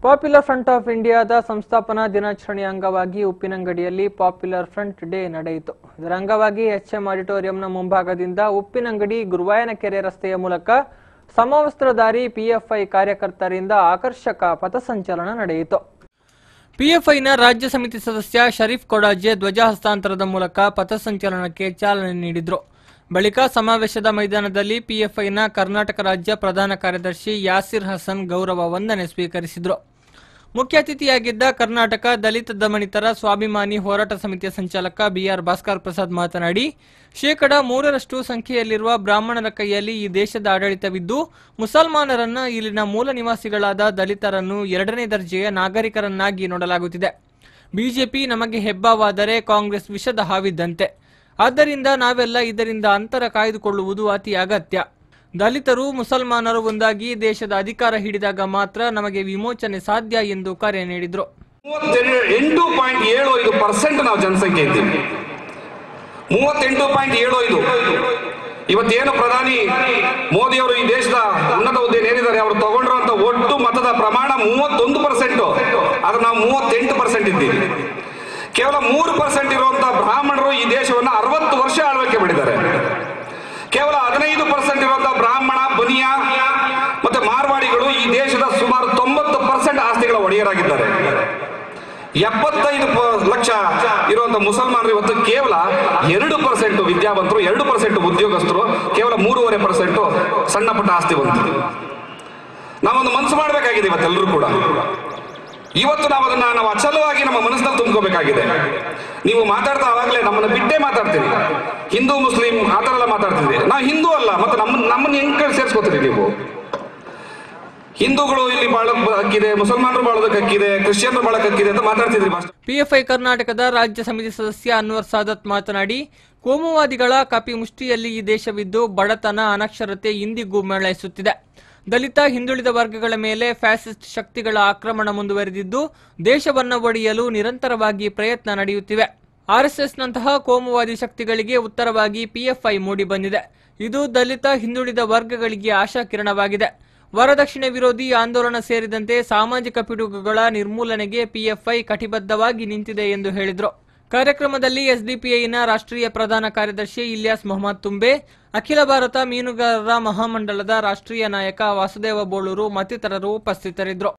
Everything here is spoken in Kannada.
ಪಾಪ್ಯುಲರ್ ಫ್ರಂಟ್ ಆಫ್ ಇಂಡಿಯಾದ ಸಂಸ್ಥಾಪನಾ ದಿನಾಚರಣೆಯ ಅಂಗವಾಗಿ ಉಪ್ಪಿನಂಗಡಿಯಲ್ಲಿ ಪಾಪ್ಯುಲರ್ ಫ್ರಂಟ್ ಡೇ ನಡೆಯಿತು. ಇದರ ಅಂಗವಾಗಿ ಎಚ್ಎಂ ಆಡಿಟೋರಿಯಂನ ಮುಂಭಾಗದಿಂದ ಉಪ್ಪಿನಂಗಡಿ ಗುರುವಾಯನಕೆರೆ ರಸ್ತೆಯ ಮೂಲಕ ಸಮವಸ್ತ್ರಧಾರಿ ಪಿಎಫ್ಐ ಕಾರ್ಯಕರ್ತರಿಂದ ಆಕರ್ಷಕ ಪಥಸಂಚಲನ ನಡೆಯಿತು. ಪಿಎಫ್ಐನ ರಾಜ್ಯ ಸಮಿತಿ ಸದಸ್ಯ ಶರೀಫ್ ಕೊಡಾಜೆ ಧ್ವಜ ಹಸ್ತಾಂತರದ ಮೂಲಕ ಪಥಸಂಚಲನಕ್ಕೆ ಚಾಲನೆ ನೀಡಿದರು. ಬಳಿಕ ಸಮಾವೇಶದ ಮೈದಾನದಲ್ಲಿ ಪಿಎಫ್ಐನ ಕರ್ನಾಟಕ ರಾಜ್ಯ ಪ್ರಧಾನ ಕಾರ್ಯದರ್ಶಿ ಯಾಸಿರ್ ಹಸನ್ ಗೌರವ ವಂದನೆ ಸ್ವೀಕರಿಸಿದರು. ಮುಖ್ಯ ಅತಿಥಿಯಾಗಿದ್ದ ಕರ್ನಾಟಕ ದಲಿತ ದಮನಿತರ ಸ್ವಾಭಿಮಾನಿ ಹೋರಾಟ ಸಮಿತಿಯ ಸಂಚಾಲಕ ಬಿಆರ್ ಭಾಸ್ಕರ್ ಪ್ರಸಾದ್ ಮಾತನಾಡಿ, 3% ಸಂಖ್ಯೆಯಲ್ಲಿರುವ ಬ್ರಾಹ್ಮಣರ ಕೈಯಲ್ಲಿ ಈ ದೇಶದ ಆಡಳಿತವಿದ್ದು, ಮುಸಲ್ಮಾನರನ್ನ ಇಲ್ಲಿನ ಮೂಲ ನಿವಾಸಿಗಳಾದ ದಲಿತರನ್ನು 2ನೇ ದರ್ಜೆಯ ನಾಗರಿಕರನ್ನಾಗಿ ನೋಡಲಾಗುತ್ತಿದೆ. ಬಿಜೆಪಿ ನಮಗೆ ಹೆಬ್ಬಾವಾದರೆ ಕಾಂಗ್ರೆಸ್ ವಿಷದ ಹಾವಿದ್ದಂತೆ. ಆದ್ದರಿಂದ ನಾವೆಲ್ಲ ಇದರಿಂದ ಅಂತರ ಕಾಯ್ದುಕೊಳ್ಳುವುದು ಅತಿ ಅಗತ್ಯ. ದಲಿತರು ಮುಸಲ್ಮಾನರು ಒಂದಾಗಿ ದೇಶದ ಅಧಿಕಾರ ಹಿಡಿದಾಗ ಮಾತ್ರ ನಮಗೆ ವಿಮೋಚನೆ ಸಾಧ್ಯ ಎಂದು ಕರೆ ನೀಡಿದರು. 38.75% ನಾವು ಜನಸಂಖ್ಯೆ ಇದ್ದೀವಿ. 38.75 ಇವತ್ತೇನು ಪ್ರಧಾನಿ ಮೋದಿ ಅವರು ಈ ದೇಶದ ಉನ್ನತ ಹುದ್ದೆ ಏನಿದ್ದಾರೆ ಅವರು ತಗೊಂಡಿರುವಂತ ಒಟ್ಟು ಮತದ ಪ್ರಮಾಣ 31%. ಆದ್ರೆ ನಾವು 38% ಇದ್ದೀವಿ. ಕೇವಲ 3% ಇರುವಂತಹ ಬ್ರಾಹ್ಮಣರು ಈ ದೇಶವನ್ನು 60 ವರ್ಷ ಆಳ್ವಿಕೆ ಮಾಡಿದ್ದಾರೆ. ಕೇವಲ 15% ಇರುವಂತಹ ಬ್ರಾಹ್ಮಣ, ಬನಿಯಾ ಮತ್ತೆ ಮಾರ್ವಾಡಿಗಳು ಈ ದೇಶದ ಸುಮಾರು 90% ಆಸ್ತಿಗಳ ಒಡೆಯರಾಗಿದ್ದಾರೆ. 75 ಲಕ್ಷ ಇರುವಂತಹ ಮುಸಲ್ಮಾನರು ಇವತ್ತು ಕೇವಲ 2% ವಿದ್ಯಾವಂತರು, 2% ಉದ್ಯೋಗಸ್ಥರು, ಕೇವಲ 3.5% ಸಣ್ಣ ಪುಟ್ಟ ಆಸ್ತಿವಂತರು. ನಾವೊಂದು ಮನಸ್ಸು ಮಾಡಬೇಕಾಗಿದೆ ಇವತ್ತೆಲ್ಲರೂ ಕೂಡ. ಇವತ್ತು ನಾವು ಅಚಲವಾಗಿ ನಮ್ಮ ಮನಸ್ಸಿನಲ್ಲಿ ತುಂಬ್ಕೋಬೇಕಾಗಿದೆ. ನೀವು ಮಾತಾಡ್ತಾ ಆವಾಗಲೇ ನಮ್ಮನ್ನು ಬಿಟ್ಟೇ ಮಾತಾಡ್ತೀರಿ. ಹಿಂದೂ ಮುಸ್ಲಿಂ ಆ ಥರ ಎಲ್ಲ ಮಾತಾಡ್ತಿದ್ರಿ. ನಾವು ಹಿಂದೂ ಅಲ್ಲ, ಮತ್ತೆ ನಮ್ಮನ್ನ ಹೆಂಗ್ ಸೇರಿಸ್ಕೋತೀರಿ ನೀವು? ಹಿಂದೂಗಳು ಇಲ್ಲಿ ಬಾಳಕ್ ಹಕ್ಕಿದೆ, ಮುಸಲ್ಮಾನರು ಬಾಳೋದಕ್ಕೆ ಹಕ್ಕಿದೆ, ಕ್ರಿಶ್ಚಿಯನ್ರು ಬಾಳಕ್ ಹಕ್ಕಿದೆ ಅಂತ ಮಾತಾಡ್ತಿದ್ರಿ. ಪಿಎಫ್ಐ ಕರ್ನಾಟಕದ ರಾಜ್ಯ ಸಮಿತಿ ಸದಸ್ಯ ಅನ್ವರ್ ಸಾದತ್ ಮಾತನಾಡಿ, ಕೋಮುವಾದಿಗಳ ಕಪಿ ಮುಷ್ಟಿಯಲ್ಲಿ ಈ ದೇಶವಿದ್ದು ಬಡತನ, ಅನಕ್ಷರತೆ ಇಂದಿಗೂ ಮೇಳೈಸುತ್ತಿದೆ. ದಲಿತ, ಹಿಂದುಳಿದ ವರ್ಗಗಳ ಮೇಲೆ ಫ್ಯಾಸಿಸ್ಟ್ ಶಕ್ತಿಗಳ ಆಕ್ರಮಣ ಮುಂದುವರೆದಿದ್ದು ದೇಶವನ್ನು ಒಡೆಯಲು ನಿರಂತರವಾಗಿ ಪ್ರಯತ್ನ ನಡೆಯುತ್ತಿವೆ. ಆರ್ಎಸ್ಎಸ್ನಂತಹ ಕೋಮುವಾದಿ ಶಕ್ತಿಗಳಿಗೆ ಉತ್ತರವಾಗಿ ಪಿಎಫ್ಐ ಮೂಡಿ ಬಂದಿದೆ. ಇದು ದಲಿತ, ಹಿಂದುಳಿದ ವರ್ಗಗಳಿಗೆ ಆಶಾಕಿರಣವಾಗಿದೆ. ವರದಕ್ಷಿಣೆ ವಿರೋಧಿ ಆಂದೋಲನ ಸೇರಿದಂತೆ ಸಾಮಾಜಿಕ ಪಿಡುಗುಗಳ ನಿರ್ಮೂಲನೆಗೆ ಪಿಎಫ್ಐ ಕಟಿಬದ್ಧವಾಗಿ ನಿಂತಿದೆ ಎಂದು ಹೇಳಿದರು. ಕಾರ್ಯಕ್ರಮದಲ್ಲಿ ಎಸ್ಡಿಪಿಐನ ರಾಷ್ಟ್ರೀಯ ಪ್ರಧಾನ ಕಾರ್ಯದರ್ಶಿ ಇಲಿಯಾಸ್ ಮೊಹಮ್ಮದ್ ತುಂಬೆ, ಅಖಿಲ ಭಾರತ ಮೀನುಗಾರರ ಮಹಾಮಂಡಲದ ರಾಷ್ಟ್ರೀಯ ನಾಯಕ ವಾಸುದೇವ ಬೋಳೂರು ಮತ್ತಿತರರು ಉಪಸ್ಥಿತರಿದ್ದರು.